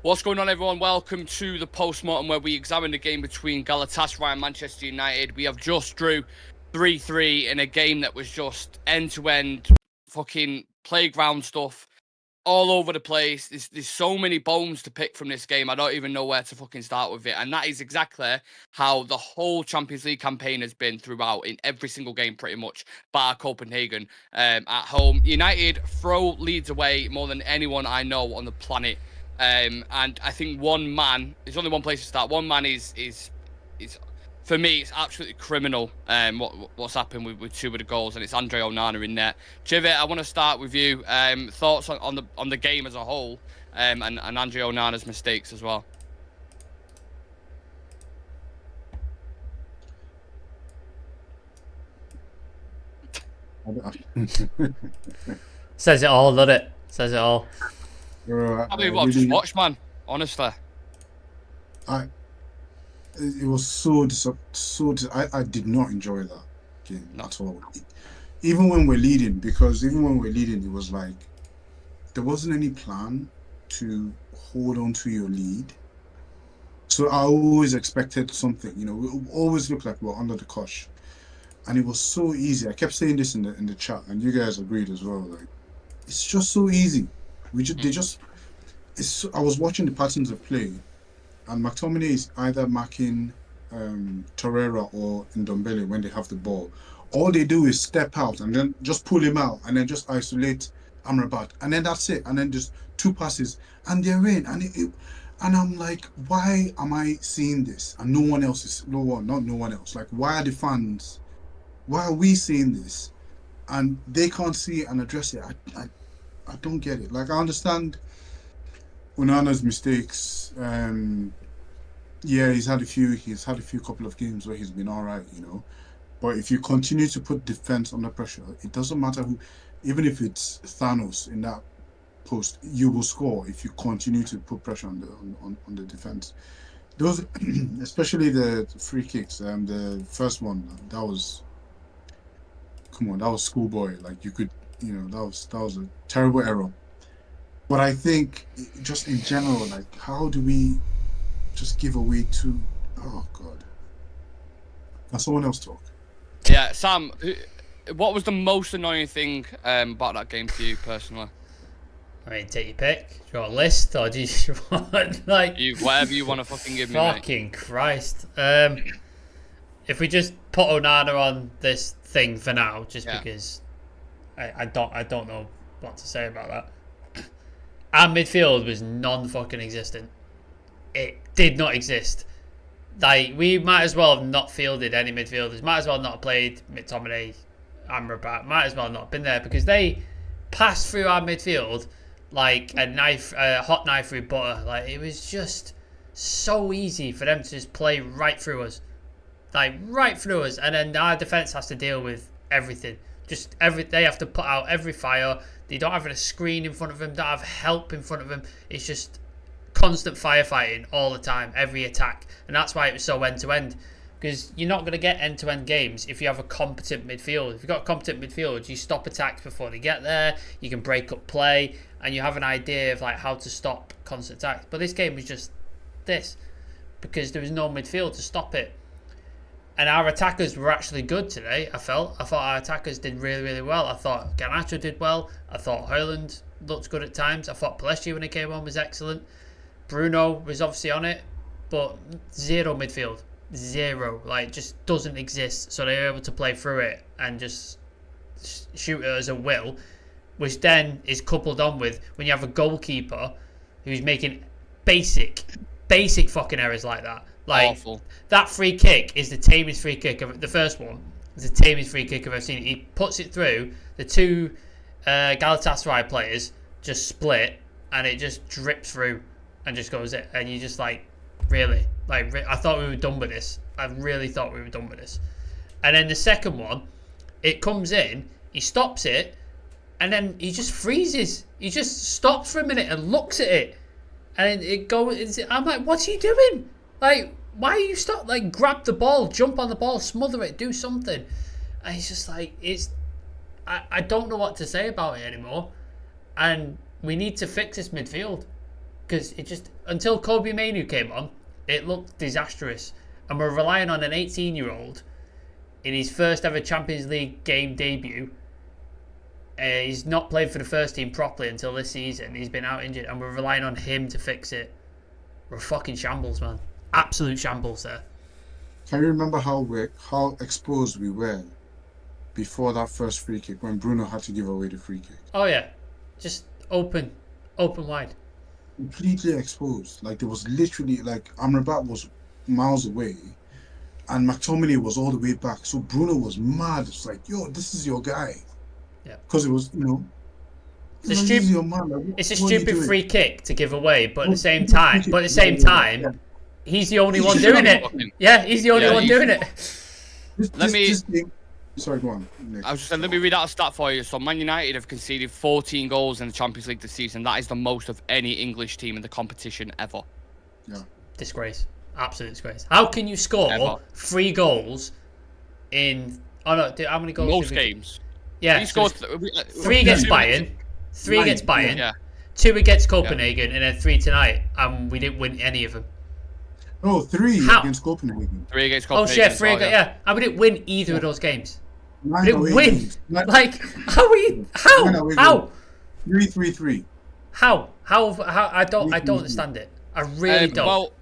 What's going on, everyone? Welcome to the post-mortem where we examine the game between Galatasaray and Manchester United. We have just drew 3-3 in a game that was just end-to-end fucking playground stuff all over the place. There's so many bones to pick from this game. I don't even know where to fucking start with it. And that is exactly how the whole Champions League campaign has been throughout in every single game, pretty much, bar Copenhagen at home. United throw leads away more than anyone I know on the planet. And I think one man, there's only one place to start. One man is for me, it's absolutely criminal what's happened with two of the goals, and it's Andre Onana in there. Chivet, I want to start with you. Thoughts on the game as a whole, and Andre Onana's mistakes as well. Says it all, doesn't it? Says it all. I believe what I've just watched, man. Honestly, it was I did not enjoy that game at all. Even when we're leading, it was like there wasn't any plan to hold on to your lead. So I always expected something, we always looked like we're under the cosh. And it was so easy. I kept saying this in the chat, and you guys agreed as well. Like, it's just so easy. I was watching the patterns of play, and McTominay is either marking Torreira or Ndombele when they have the ball. All they do is step out and then just pull him out and then just isolate Amrabat, and then that's it. And then just two passes and they're in. And I'm like, why am I seeing this? And not no one else. Like, why are the fans? Why are we seeing this? And they can't see it and address it. I don't get it. Like, I understand Onana's mistakes. He's had a few couple of games where he's been all right, But if you continue to put defense under pressure, it doesn't matter who, even if it's Thanos in that post, you will score if you continue to put pressure on the defense. Those, especially the free kicks. The first one, that was schoolboy. Like, you could, that was a terrible error. But I think, just in general, like, how do we just give away two? Oh God! Can someone else talk? Yeah, Sam. What was the most annoying thing about that game for you personally? I mean, take your pick. Do you want a list, or do you want whatever you want to fucking give me? Fucking mate. Christ! If we just put Onana on this thing for now, because I don't know what to say about that. Our midfield was non-fucking existent. It did not exist. Like, we might as well have not fielded any midfielders. Might as well not have played McTominay, Amrabat. Might as well not have been there, because they passed through our midfield like a hot knife through butter. Like, it was just so easy for them to just play right through us. Like, right through us. And then our defence has to deal with everything. They have to put out every fire. They don't have a screen in front of them. Don't have help in front of them. It's just constant firefighting all the time, every attack. And that's why it was so end-to-end. Because you're not going to get end-to-end games if you have a competent midfield. If you've got a competent midfield, you stop attacks before they get there. You can break up play. And you have an idea of like how to stop constant attacks. But this game was just this. Because there was no midfield to stop it. And our attackers were actually good today, I thought our attackers did really, really well. I thought Garnacho did well. I thought Howlers looked good at times. I thought Pelletier, when he came on, was excellent. Bruno was obviously on it. But zero midfield. Zero. Like, just doesn't exist. So they were able to play through it and just shoot it as a will. Which then is coupled on with when you have a goalkeeper who's making basic fucking errors like that. Like, awful. That free kick is the tamest free kick of the first one. It's the tamest free kick I've ever seen. He puts it through. The two Galatasaray players just split, and it just drips through and just goes it. And you just like, really? Like, I thought we were done with this. I really thought we were done with this. And then the second one, it comes in, he stops it, and then he just freezes. He just stops for a minute and looks at it. And it goes. I'm like, what's he doing? Like, why are you stop? Like, grab the ball, jump on the ball, smother it, do something. And it's just like, I don't know what to say about it anymore. And we need to fix this midfield. because it just until Kobe Mainoo came on, it looked disastrous, and we're relying on an 18-year-old in his first ever Champions League game debut. He's not played for the first team properly until this season. He's been out injured, and we're relying on him to fix it. We're fucking shambles, man. Absolute shambles there. Can you remember how exposed we were before that first free kick when Bruno had to give away the free kick? Oh yeah, just open wide. Completely exposed. Like there was literally like Amrabat was miles away, and McTominay was all the way back. So Bruno was mad. It's like, yo, this is your guy. Yeah. Because it was, it's a stupid free kick to give away, but at the same time, he's the only one doing it. Yeah, he's the only one doing it. Sorry, go on, Nick. I was just saying, let me read out a stat for you. So Man United have conceded 14 goals in the Champions League this season. That is the most of any English team in the competition ever. Yeah. Disgrace. Absolute disgrace. How can you score 3 goals in... Oh no, how many goals? Most games. Yeah. He scored 3 against Bayern. 3 against Bayern. Yeah. 2 against Copenhagen, and then 3 tonight. And we didn't win any of them. No, 3 against Copenhagen. 3 against Oh Copenhagen. shit, 3 against... Yeah. And we didn't win either of those games. 9 We didn't win. Like, how? 3-3-3. How? I don't understand it. I really don't. Well,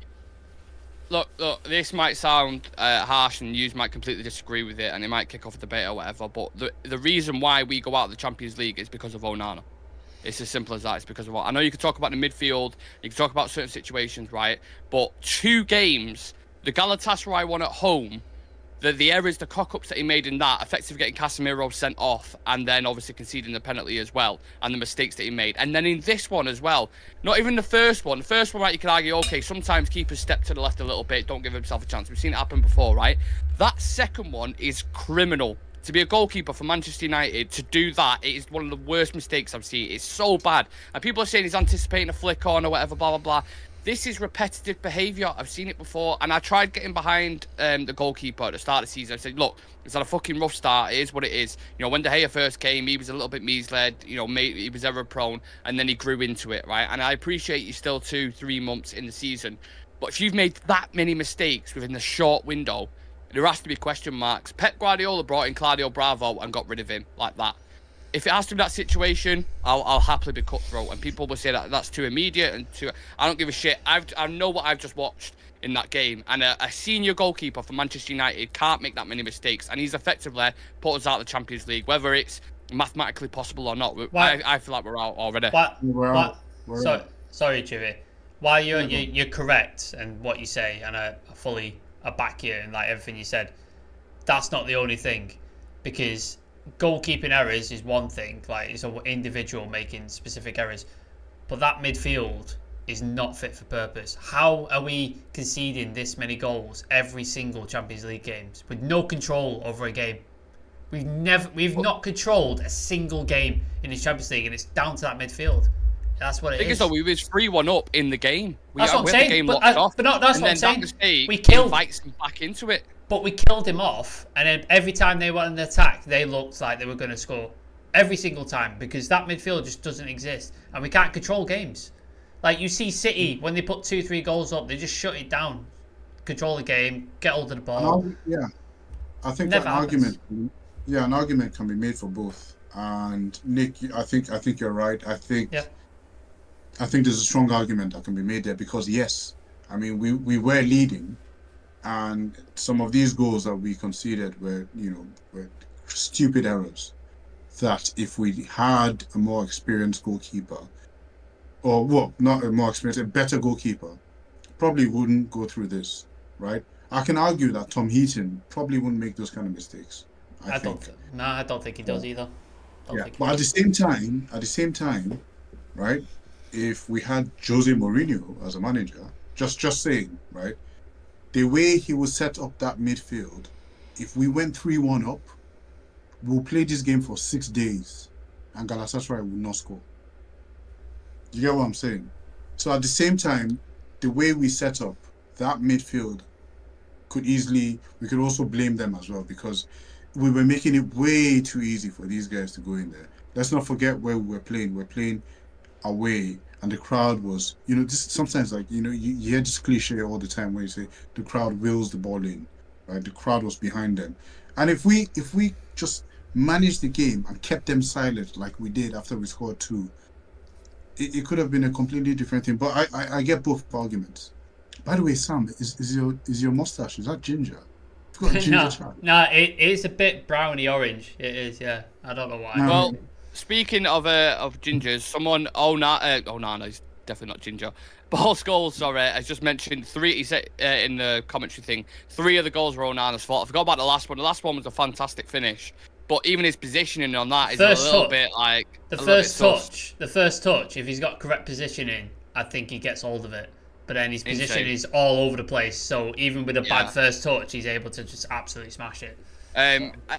look, this might sound harsh and you might completely disagree with it and it might kick off a debate or whatever, but the reason why we go out of the Champions League is because of Onana. It's as simple as that. It's because of what I know. You can talk about the midfield, you can talk about certain situations, right? But 2 games, the Galatasaray one at home, the errors, the cock-ups that he made in that, effectively getting Casemiro sent off and then obviously conceding the penalty as well, and the mistakes that he made. And then in this one as well, not even the first one. The first one, right, you can argue, okay, sometimes keepers step to the left a little bit, don't give himself a chance. We've seen it happen before, right? That second one is criminal. To be a goalkeeper for Manchester United, to do that, it is one of the worst mistakes I've seen. It's so bad. And people are saying he's anticipating a flick on or whatever, blah, blah, blah. This is repetitive behaviour. I've seen it before, and I tried getting behind the goalkeeper at the start of the season. I said, look, it's had a fucking rough start. It is what it is. When De Gea first came, he was a little bit misled. He was error-prone, and then he grew into it, right? And I appreciate you're still 2-3 months in the season, but if you've made that many mistakes within the short window, there has to be question marks. Pep Guardiola brought in Claudio Bravo and got rid of him like that. If it has to be that situation, I'll happily be cutthroat. And people will say that that's too immediate and too... I don't give a shit. I know what I've just watched in that game. And a senior goalkeeper for Manchester United can't make that many mistakes. And he's effectively put us out of the Champions League, whether it's mathematically possible or not. I feel like we're out already. Sorry, Chewy. While you're correct in what you say, and I fully back you and like everything you said, that's not the only thing, because goalkeeping errors is one thing, like it's an individual making specific errors, but that midfield is not fit for purpose. How are we conceding this many goals every single Champions League games with no control over a game? We've not controlled a single game in the Champions League, and it's down to that midfield. That's what it is. Because we was 3-1 up in the game. That's what I'm saying. The game locked off. But that's and what I'm saying. We invites them back into it. But we killed him off, and then every time they went on the attack, they looked like they were going to score. Every single time, because that midfield just doesn't exist, and we can't control games. Like you see City, when they put 2-3 goals up, they just shut it down, control the game, get hold of the ball. I think an argument can be made for both. And Nick, I think you're right. I think there's a strong argument that can be made there, because yes, I mean we were leading, and some of these goals that we conceded were stupid errors that if we had a more experienced goalkeeper, or not a more experienced, a better goalkeeper, probably wouldn't go through this, right? I can argue that Tom Heaton probably wouldn't make those kind of mistakes. I don't think he does either. But at the same time, right? If we had Jose Mourinho as a manager, just saying, right? The way he would set up that midfield, if we went 3-1 up, we'll play this game for 6 days, and Galatasaray will not score. You get what I'm saying? So at the same time, the way we set up that midfield we could also blame them as well, because we were making it way too easy for these guys to go in there. Let's not forget where we were playing. We're playing away, and the crowd was, this sometimes like you hear this cliche all the time where you say the crowd wills the ball in, right? The crowd was behind them, and if we just managed the game and kept them silent like we did after we scored 2, it could have been a completely different thing. But I get both arguments. By the way, Sam, is your mustache, is that ginger? Got a ginger no, it is a bit browny orange. It is, yeah. I don't know why. Well, speaking of gingers, someone Onana is definitely not ginger. Paul Scholes, sorry, has just mentioned 3. He said in the commentary thing, 3 of the goals were Onana's fault. I forgot about the last one. The last one was a fantastic finish, but even his positioning on that is a little bit like the first touch. The first touch, if he's got correct positioning, I think he gets hold of it. But then his position is all over the place. So even with a bad first touch, he's able to just absolutely smash it.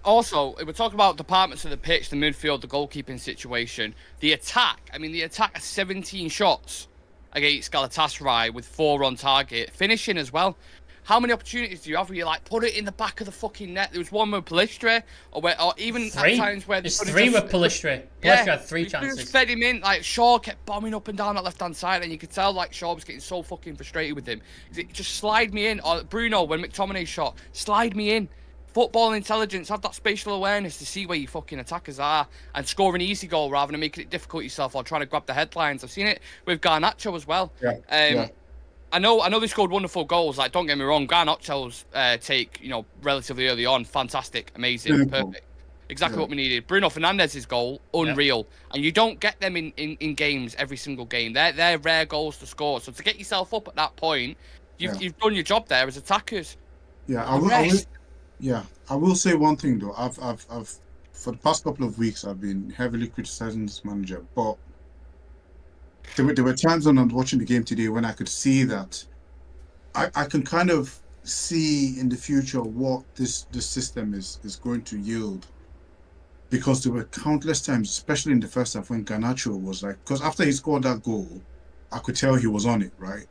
Also, we're talking about departments of the pitch, the midfield, the goalkeeping situation, the attack. I mean, the attack has 17 shots against Galatasaray with 4 on target, finishing as well. How many opportunities do you have where you like put it in the back of the fucking net? There was one with Palestre, or even 3. at times where there's 3 with Palestre. Palestre had 3 chances. Just fed him in. Like Shaw kept bombing up and down that left-hand side, and you could tell like Shaw was getting so fucking frustrated with him. It just slide me in. Or Bruno, when McTominay shot, slide me in. Football intelligence, have that spatial awareness to see where your fucking attackers are and score an easy goal rather than making it difficult yourself or trying to grab the headlines. I've seen it with Garnacho as well. I know they scored wonderful goals. Like, don't get me wrong, Garnacho's take, relatively early on, fantastic, amazing, perfect, exactly what we needed. Bruno Fernandes's goal, unreal, and you don't get them in games every single game. They're rare goals to score. So to get yourself up at that point, you've done your job there as attackers. I will say one thing though. I've for the past couple of weeks I've been heavily criticizing this manager, but there were times when I was watching the game today when I could see that I can kind of see in the future what this system is going to yield, because there were countless times, especially in the first half, when Garnacho was like, because after he scored that goal, I could tell he was on it, right?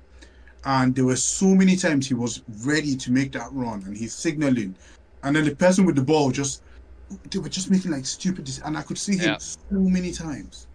And there were so many times he was ready to make that run and he's signaling, and then the person with the ball they were just making like stupid and I could see him so many times.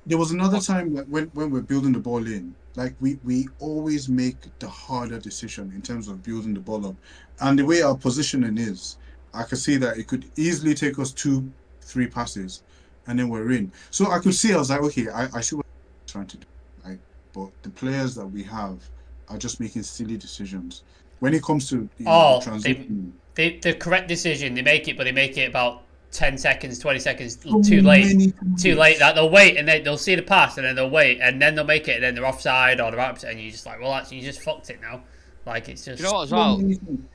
There was another time when we're building the ball in, like we always make the harder decision in terms of building the ball up, and the way our positioning is, I could see that it could easily take us 2-3 passes and then we're in. So I could see, I was like, okay, I see what I'm trying to do, right? But the players that we have are just making silly decisions when it comes to transition. The correct decision, they make it, but they make it about 10 seconds, 20 seconds too late. That they'll wait and they'll see the pass and then they'll wait and then they'll make it and then they're offside or they're opposite, and you're just like, well, actually, you just fucked it now. Like, it's just. You know what, as well?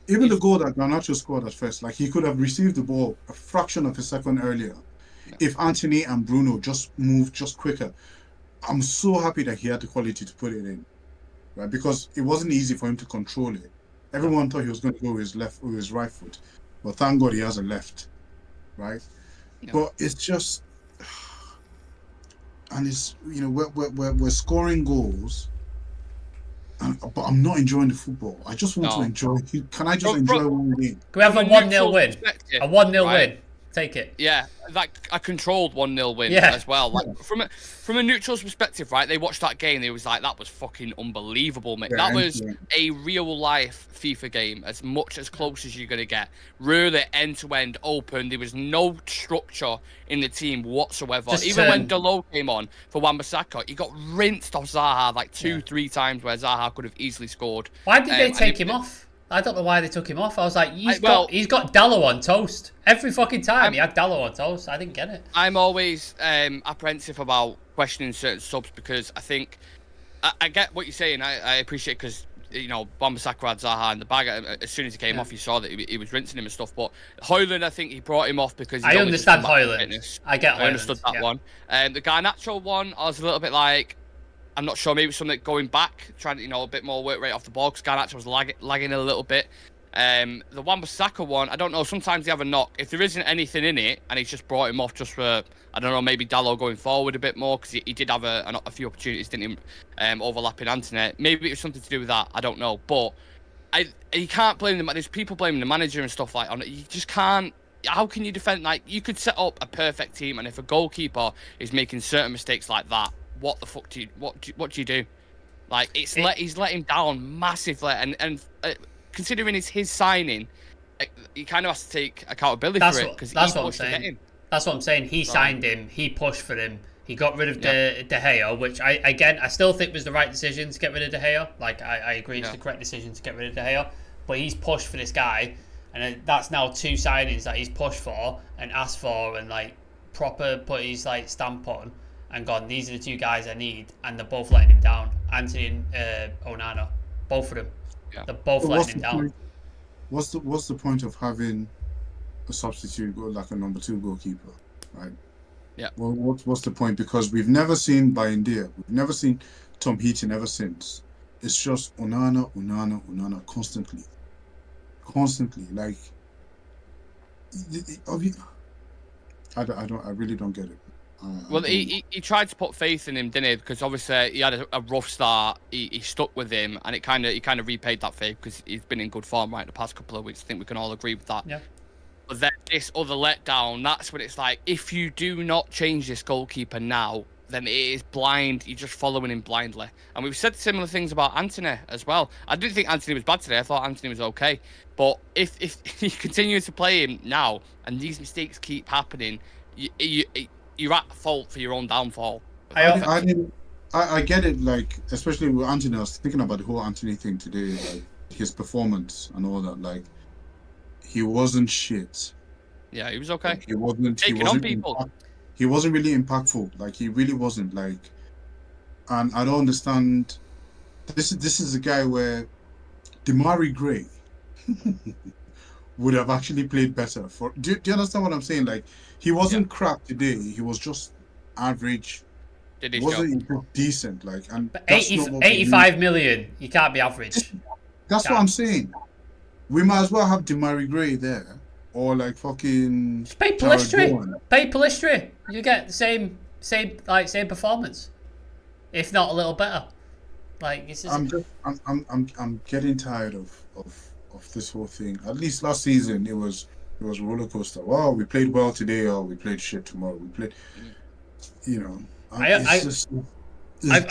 Even the goal that Garnacho scored at first, like, he could have received the ball a fraction of a second earlier if Anthony and Bruno just moved just quicker. I'm so happy that he had the quality to put it in, right? Because it wasn't easy for him to control it. Everyone thought he was going to go with his right foot, but thank God he has a left, right? Yeah. But it's just, and it's, we're scoring goals, but I'm not enjoying the football. I just want to enjoy. Can I just enjoy one game? Can we have a 1-0 win? A 1-0 win. Take it. Yeah, like a controlled 1-0 win as well. Like from a neutral's perspective, right? They watched that game. They was like, that was fucking unbelievable, mate. That was a real life FIFA game, as much as close as you're gonna get. Really end to end, open. There was no structure in the team whatsoever. Even when Delo came on for Wan-Bissaka, he got rinsed off Zaha like 2-3 times, where Zaha could have easily scored. Why did they take him off? I don't know why they took him off. I was like, he's got Dallo on toast. Every fucking time he had Dallo on toast. I didn't get it. I'm always apprehensive about questioning certain subs, because I think I get what you're saying. I appreciate, because Wan-Bissaka had Zaha in the bag. As soon as he came off, you saw that he was rinsing him and stuff. But Højlund, I think he brought him off because I understand Højlund. I get Højlund. I understood that one. The Garnacho one, I was a little bit like, I'm not sure, maybe something going back, trying to, a bit more work rate off the ball, because Garnacho was lagging a little bit. The Wan-Bissaka one, I don't know, sometimes they have a knock. If there isn't anything in it, and he's just brought him off just for, I don't know, maybe Dallo going forward a bit more, because he did have a few opportunities, didn't he, overlapping Anthony. Maybe it was something to do with that, I don't know. But you can't blame them. There's people blaming the manager and stuff like that. You just can't. How can you defend? Like, you could set up a perfect team, and if a goalkeeper is making certain mistakes like that, what the fuck do you do? Like he's let him down massively, and considering it's his signing, he kind of has to take accountability for it because that's what I'm saying. That's what I'm saying. He signed him. He pushed for him. He got rid of De Gea, which I still think was the right decision to get rid of De Gea. Like I agree, it's the correct decision to get rid of De Gea. But he's pushed for this guy, and that's now 2 signings that he's pushed for and asked for, and like proper put his like stamp on, and gone. These are the 2 guys I need, and they're both letting him down. Anthony and Onana, both of them. Yeah. They're both letting him down. What's the point of having a substitute like a number 2 goalkeeper, right? Yeah. Well, what's the point? Because we've never seen Bayindir. We've never seen Tom Heaton ever since. It's just Onana, constantly. Like, I really don't get it. Well, he tried to put faith in him, didn't he? Because obviously he had a rough start. He stuck with him, and he kind of repaid that faith because he's been in good form the past couple of weeks. I think we can all agree with that. Yeah. But then this other letdown, that's when it's like, if you do not change this goalkeeper now, then it is blind. You're just following him blindly. And we've said similar things about Anthony as well. I didn't think Anthony was bad today. I thought Anthony was okay. But if you continue to play him now and these mistakes keep happening, you're at fault for your own downfall. I get it, like, especially with Anthony. I was thinking about the whole Anthony thing today, like his performance and all that. Like, he wasn't shit. Yeah, he was okay. Like, he wasn't on people. He wasn't really impactful. Like, he really wasn't. Like, and I don't understand. This is a guy where Demarai Gray would have actually played better. Do you understand what I'm saying? Like, he wasn't crap today. He was just average. Did his wasn't job. Decent. Like, and but 85 million, you can't be average. That's what I'm saying. We might as well have Demarai Gray there, or like fucking. Just pay Pellistri. Pay Pellistri. You get the same performance, if not a little better. Like, it's just... I'm getting tired of this whole thing. At least last season it was a roller coaster. Wow, we played well today, or we played shit tomorrow. We played, it's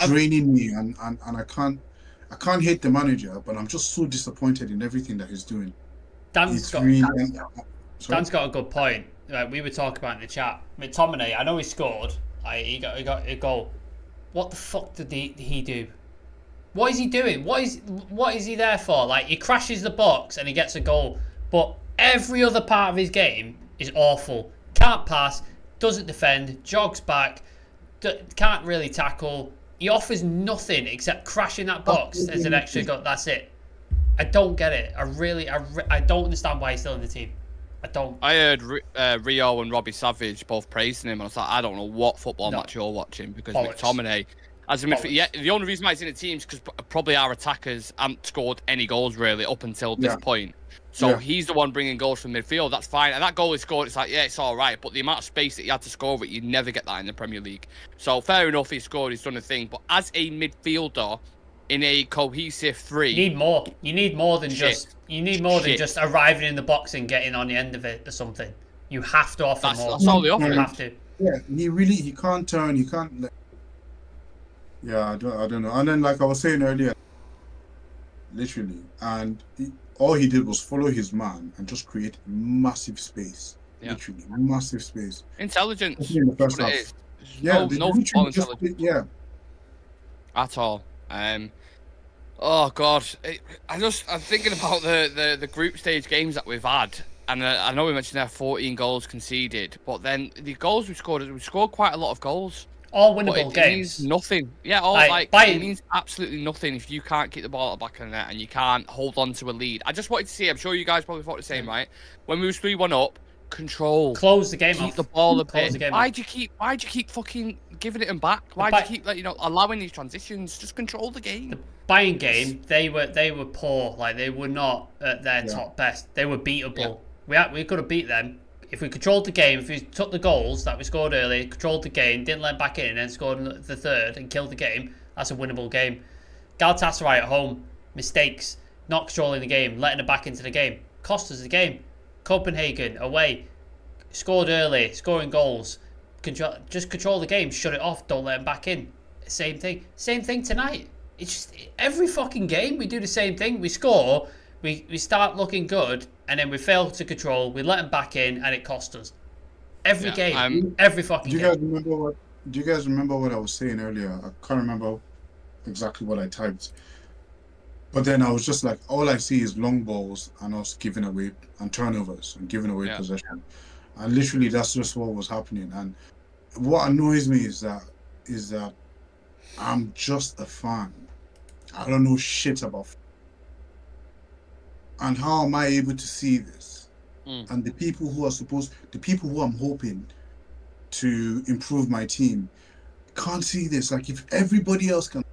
draining me, and I can't hate the manager, but I'm just so disappointed in everything that he's doing. Dan's got a good point. Like, we were talking about in the chat. McTominay, I know he scored. He got a goal. What the fuck did he do? What is he doing? What is he there for? Like, he crashes the box and he gets a goal, but every other part of his game is awful. Can't pass, doesn't defend, jogs back, can't really tackle. He offers nothing except crashing that box as an extra goal. That's it. I don't get it. I don't understand why he's still in the team. I don't. I heard Rio and Robbie Savage both praising him, and I was like, I don't know what football match you're watching, because McTominay, as a midfield, the only reason why he's in the team is because probably our attackers haven't scored any goals really up until this point. So he's the one bringing goals from midfield. That's fine. And that goal he scored, it's like, yeah, it's all right. But the amount of space that he had to score it, you never get that in the Premier League. So fair enough, he scored, he's done a thing. But as a midfielder in a cohesive 3, you need more. You need more than just arriving in the box and getting on the end of it or something. You have to offer more. That's all they offer. You have to. Yeah, he can't turn. He can't. Yeah, I don't know. And then, like I was saying earlier, literally, and all he did was follow his man and just create massive space. Yeah. Literally, massive space. Intelligence. In the first half. Yeah, no football intelligence. Yeah. At all. Oh God, I'm thinking about the group stage games that we've had, and I know we mentioned there 14 goals conceded, but then the goals we scored quite a lot of goals. All winnable games. It means nothing. Yeah, it means absolutely nothing if you can't keep the ball at the back of the net and you can't hold on to a lead. I just wanted to see, I'm sure you guys probably thought the same, right? When we was 3-1 up, control. Close the game keep off. The ball a bit. Why'd you keep fucking giving it them back? Why'd you keep allowing these transitions? Just control the game. The Bayern game, they were poor. Like, they were not at their top best. They were beatable. Yeah. We could have beat them. If we controlled the game, if we took the goals that we scored early, controlled the game, didn't let back in, and then scored the third and killed the game, that's a winnable game. Galatasaray at home, mistakes, not controlling the game, letting it back into the game, cost us the game. Copenhagen away, scored early, scoring goals, just control the game, shut it off, don't let them back in. Same thing. Same thing tonight. It's just every fucking game we do the same thing. We score, we start looking good, and then we fail to control. We let them back in, and it costs us. Every game, every fucking game. Do you guys remember what I was saying earlier? I can't remember exactly what I typed. But then I was just like, all I see is long balls and us giving away and turnovers and giving away possession. And literally that's just what was happening. And what annoys me is that I'm just a fan. I don't know shit about and how am I able to see this? And the people who I'm hoping to improve my team can't see this. Like if everybody else can,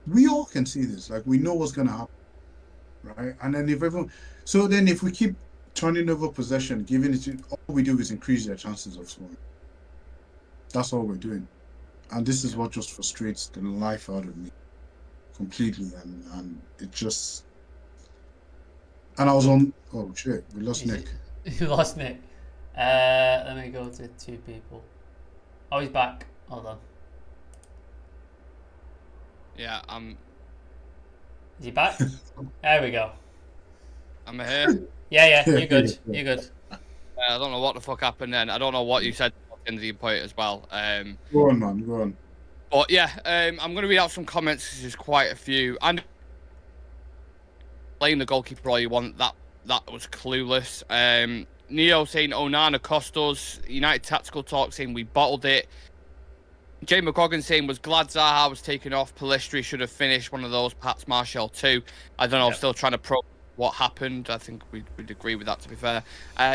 we all can see this. Like we know what's gonna happen, right? And then if we keep turning over possession, giving it to, all we do is increase their chances of scoring. That's all we're doing, and this is what just frustrates the life out of me completely. And it just. And I was on. Oh shit! We lost Nick. You lost Nick. Let me go to 2 people. Oh, he's back. Hold on. Yeah, Is he back? There we go. I'm here. Yeah, you're good. You're good. I don't know what the fuck happened then. I don't know what you said at the end of the point as well. Go on, man. Go on. But yeah, I'm going to read out some comments because there's quite a few. And playing the goalkeeper all you want, that was clueless. Neo saying Onana cost us. United Tactical Talk saying we bottled it. Jay McGogan saying was glad Zaha was taken off. Palistri should have finished one of those. Pats Marshall too. I don't know. I'm still trying to probe what happened. I think we'd agree with that, to be fair.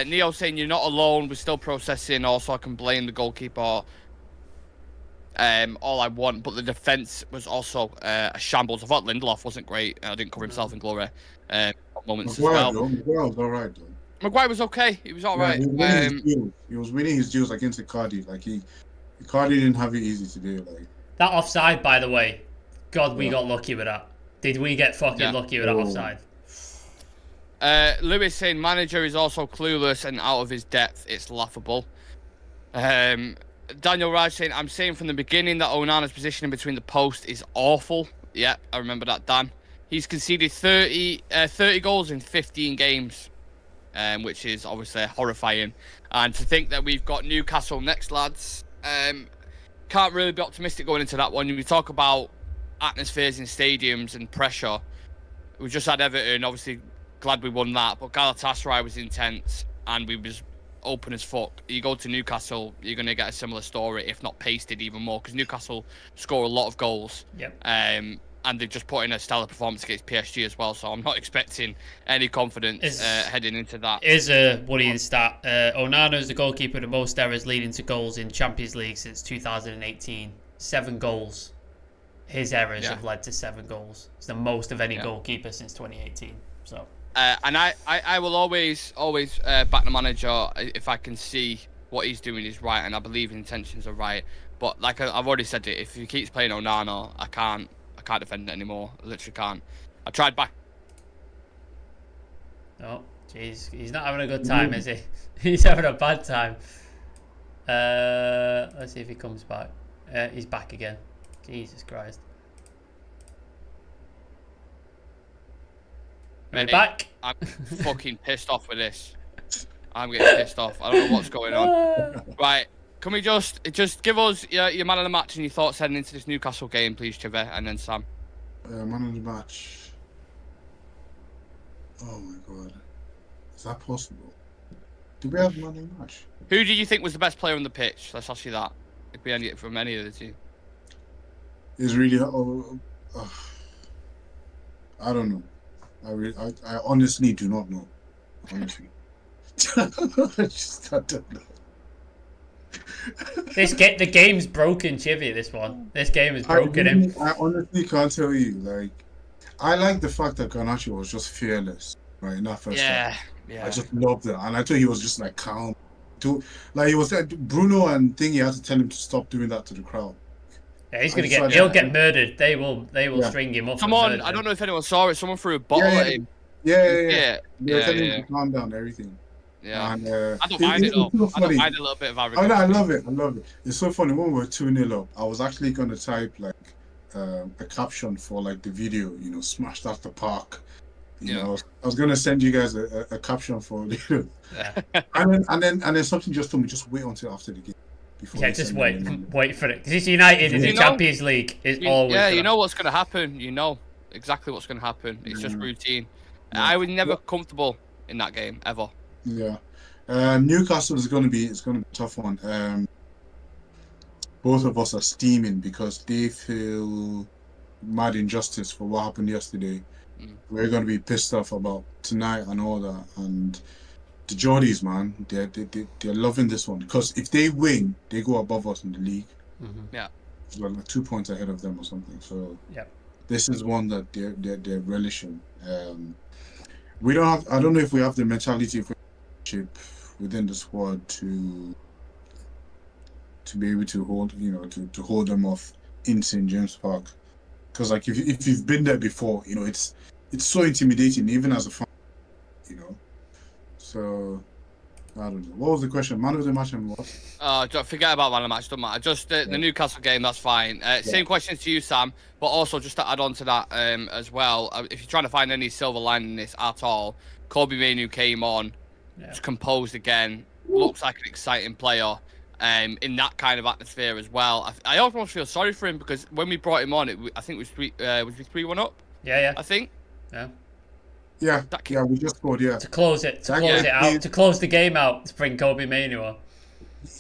Neo saying you're not alone. We're still processing. Also, I can blame the goalkeeper. All I want, but the defence was also a shambles. I thought Lindelof wasn't great. I didn't cover himself in glory moments as well. Maguire was all right, though. Maguire was okay. He was all right. He was winning his deals against Icardi. Like Icardi didn't have it easy to do. Like that offside, by the way. God, we got lucky with that. Did we get fucking lucky with that offside? Lewis saying manager is also clueless and out of his depth. It's laughable. Daniel Raj saying I'm saying from the beginning that Onana's positioning between the post is awful. Yeah, I remember that, Dan. He's conceded 30 goals in 15 games. Which is obviously horrifying. And to think that we've got Newcastle next, lads, can't really be optimistic going into that one. We talk about atmospheres in stadiums and pressure. We just had Everton, obviously glad we won that, but Galatasaray was intense and we was open as fuck. You go to Newcastle, you're going to get a similar story, if not pasted even more, because Newcastle score a lot of goals. Yep. And they've just put in a stellar performance against PSG as well, so I'm not expecting any confidence heading into that. Is a worrying stat. Onana is the goalkeeper with the most errors leading to goals in Champions League since 2018. 7 goals. His errors have led to 7 goals. It's the most of any goalkeeper since 2018. So. And I will always back the manager if I can see what he's doing is right, and I believe his intentions are right. But like I've already said it, if he keeps playing Onana, I can't defend it anymore. I literally can't. I tried back. Oh, jeez. He's not having a good time, is he? He's having a bad time. Let's see if he comes back. He's back again. Jesus Christ. Mate, back. I'm fucking pissed off with this. I'm getting pissed off. I don't know what's going on. Right. Can we just give us your man of the match and your thoughts heading into this Newcastle game, please, Chive, and then Sam? Man of the match. Oh my god, is that possible? Do we have man of the match? Who do you think was the best player on the pitch? Let's ask you that. It could be any from any of the team. It's really. I don't know. I honestly do not know. Honestly, I don't know. The game's broken, Chivy. This one. This game is broken him. I honestly can't tell you. Like, I like the fact that Garnacho was just fearless, right? In that first half. I just loved it, and I thought he was just like calm. Like he was Bruno and Thingy had to tell him to stop doing that to the crowd. Yeah, he'll get murdered. They will string him up. Someone, I don't know if anyone saw it. Someone threw a bottle at him. Yeah. They're telling him to calm down. Everything. Yeah, and, I don't mind it though. I don't mind a little bit of arrogance. Oh, no, I love it. It's so funny. When we were 2-0 up, I was actually going to type like a caption for like the video, you know, smashed after park. You know, I was gonna send you guys a caption for the and then something just told me just wait until after the game. Just wait for it. This United in the Champions League is always. Yeah, you know what's gonna happen. You know exactly what's gonna happen. It's just routine. Yeah. I was never comfortable in that game ever. Yeah, Newcastle is gonna be a tough one. Both of us are steaming because they feel mad injustice for what happened yesterday. We're going to be pissed off about tonight and all that. And the Geordies, man, they're loving this one because if they win, they go above us in the league. Yeah, we're like 2 points ahead of them or something. So this is one that they're relishing. We don't have. I don't know if we have the mentality within the squad to be able to hold, you know, to hold them off in St. James Park. Because like if you've been there before, you know, it's so intimidating even as a fan, you know. So I don't know. What was the question? Man of the match and what? Don't forget about man of the match. Don't matter. Just the Newcastle game. That's fine. Same question to you, Sam. But also just to add on to that as well. If you're trying to find any silver lining in this at all, Kobbie Mainoo came on, just composed again. Looks like an exciting player. In that kind of atmosphere as well. I almost feel sorry for him because when we brought him on, I think it was 3-1 up? Yeah. I think. Yeah, we just scored, To close it out, to close the game out, to bring Kobbie Mainoo on.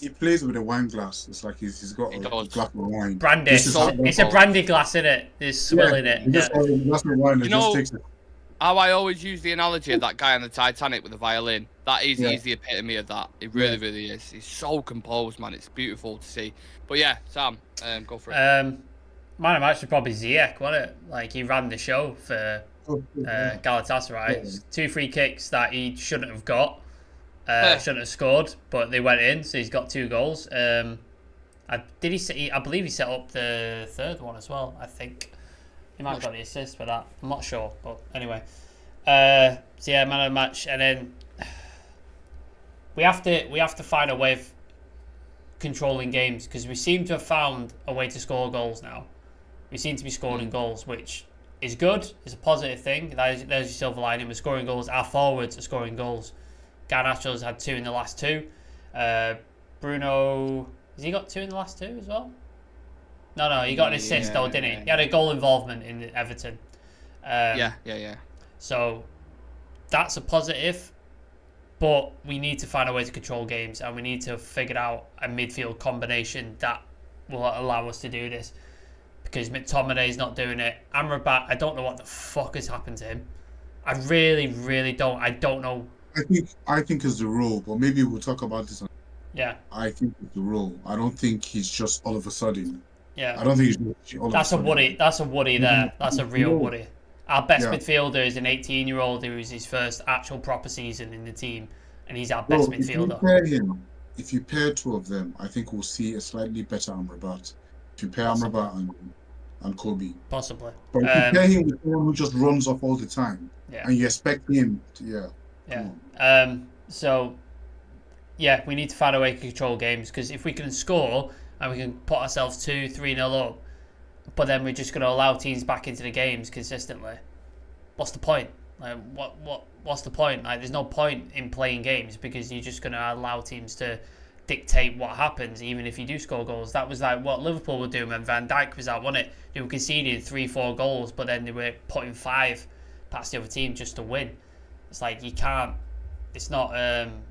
He plays with a wine glass. It's like he's got a glass of wine. Brandy. It's a brandy glass, isn't it? He's swilling it. Just a glass of wine and just takes it. How I always use the analogy of that guy on the Titanic with the violin. That is he's the epitome of that. It really, really is. He's so composed, man. It's beautiful to see. But yeah, Sam, go for it. Man of match was probably Ziyech, wasn't it? Like he ran the show for Galatasaray. 2 free kicks that he shouldn't have got, shouldn't have scored, but they went in. So he's got 2 goals. I believe he set up the 3rd one as well. I think. He might have got the assist for that. I'm not sure, but anyway. So yeah, man of the match, and then we have to find a way of controlling games because we seem to have found a way to score goals now. We seem to be scoring goals, which is good. It's a positive thing. There's your silver lining. We're scoring goals. Our forwards are scoring goals. Garnacho's had 2 in the last 2. Bruno, has he got 2 in the last 2 as well? No, he got an assist though, didn't he? He had a goal involvement in Everton. Yeah. So that's a positive, but we need to find a way to control games, and we need to figure out a midfield combination that will allow us to do this. Because McTominay is not doing it. Amrabat, I don't know what the fuck has happened to him. I really, really don't. I don't know. I think it's the rule, but maybe we'll talk about this. Yeah. I think it's the rule. I don't think he's just all of a sudden. Yeah. I don't think he's all That's a worry. That's a worry there. That's a real worry. Our best midfielder is an 18-year-old who is his first actual proper season in the team, and he's our best midfielder. If you pair 2 of them, I think we'll see a slightly better Amrabat. If you pair Amrabat and Kobbie. Possibly. But if you pair him with someone who just runs off all the time, and you expect him to, So, yeah, we need to find a way to control games, because if we can score and we can put ourselves 2-3-0 up, but then we're just going to allow teams back into the games consistently, what's the point? Like, what's the point? Like, there's no point in playing games because you're just going to allow teams to dictate what happens, even if you do score goals. That was like what Liverpool were doing when Van Dijk was out, wasn't it? They were conceding 3-4 goals, but then they were putting 5 past the other team just to win. It's like you can't. It's not. And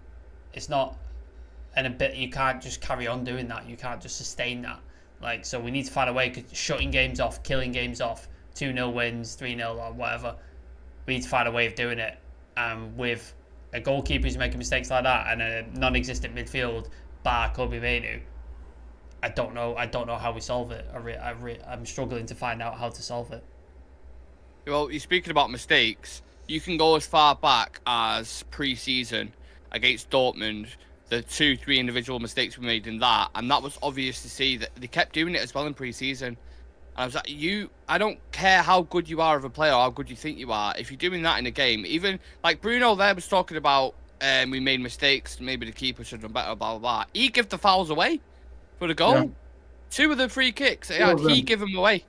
a bit. You can't just carry on doing that. You can't just sustain that. Like, so we need to find a way of shutting games off, killing games off, 2-0 wins, 3-0 or whatever. We need to find a way of doing it. With a goalkeeper who's making mistakes like that and a non-existent midfield bar Kobbie Mainoo, I don't know how we solve it. I'm struggling to find out how to solve it. Well, you're speaking about mistakes. You can go as far back as pre-season against Dortmund. The 2-3 individual mistakes we made in that, and that was obvious to see that they kept doing it as well in pre-season. And I was like, I don't care how good you are of a player or how good you think you are. If you're doing that in a game, even like Bruno there was talking about, we made mistakes, maybe the keeper should have done better, blah, blah, blah. He gave the fouls away for the goal. Yeah. 2 of the free kicks, he gave them away.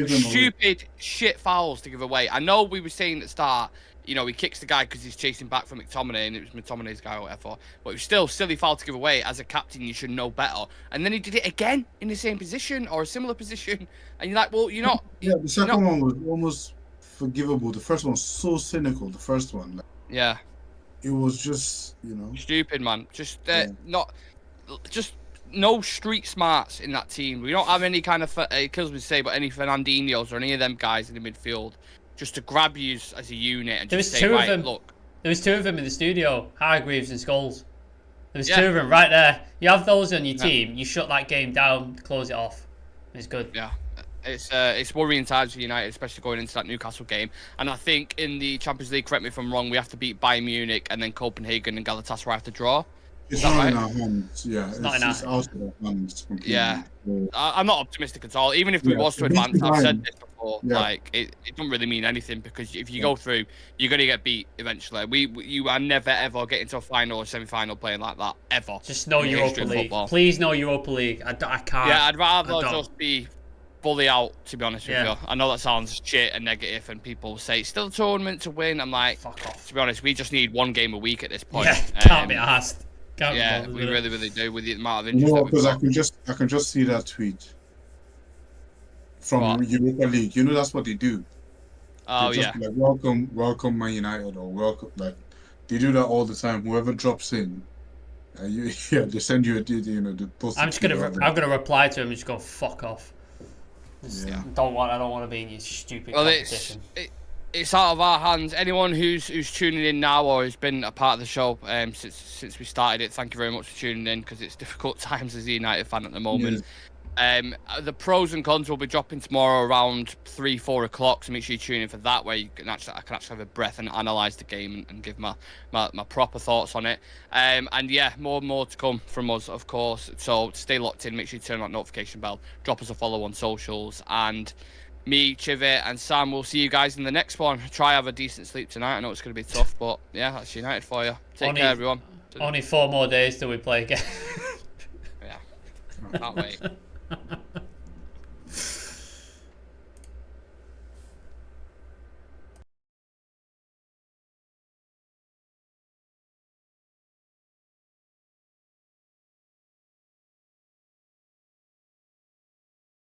stupid shit fouls to give away. I know we were saying at the start, you know, he kicks the guy because he's chasing back from McTominay, and it was McTominay's guy or whatever. But it was still silly foul to give away. As a captain, you should know better. And then he did it again in the same position or a similar position, and you're like, well, you're not. Yeah, the second one was almost forgivable. The first one was so cynical. The first one, like, yeah, it was just, you know, stupid, man. Just no street smarts in that team. We don't have any kind of, it kills me to say, but any Fernandinhos or any of them guys in the midfield just to grab you as a unit and just say, right, look. There was two of them in the studio, Hargreaves and Scholes. There was two of them right there. You have those on your team, you shut that game down, close it off. It's good. Yeah. It's worrying times for United, especially going into that Newcastle game. And I think in the Champions League, correct me if I'm wrong, we have to beat Bayern Munich and then Copenhagen and Galatasaray have to draw. It's not in our hands. Yeah, it's out of our hands completely. Yeah, I'm not optimistic at all. Even if we was to advance, I've said this before. Yeah. Like it don't really mean anything because if you go through, you're gonna get beat eventually. You are never ever getting to a final or semi-final playing like that ever. Just no Europa League. Please, no Europa League. I can't. Yeah, I'd rather just be fully out, to be honest with you. I know that sounds shit and negative, and people say it's still a tournament to win. I'm like, fuck off. To be honest, we just need one game a week at this point. Yeah, can't be asked. Yeah, we really do with the amount of interest. No, because I can just see that tweet from Europa League. You know, that's what they do. Oh just like, welcome Man United, or welcome, like they do that all the time. Whoever drops in, they send you the post. I'm gonna reply to him and just go fuck off. I don't want to be in your stupid competition. It's out of our hands. Anyone who's tuning in now or has been a part of the show since we started it, thank you very much for tuning in, because it's difficult times as a United fan at the moment. The pros and cons will be dropping tomorrow around 3-4 o'clock, so make sure you tune in for that, where I can actually have a breath and analyse the game and give my proper thoughts on it. And yeah, more to come from us, of course. So stay locked in. Make sure you turn on that notification bell. Drop us a follow on socials, and me, Chive, and Sam will see you guys in the next one. Try have a decent sleep tonight. I know it's going to be tough, but yeah, that's United for you. Take care, everyone. Only 4 more days till we play again. Yeah, can't wait.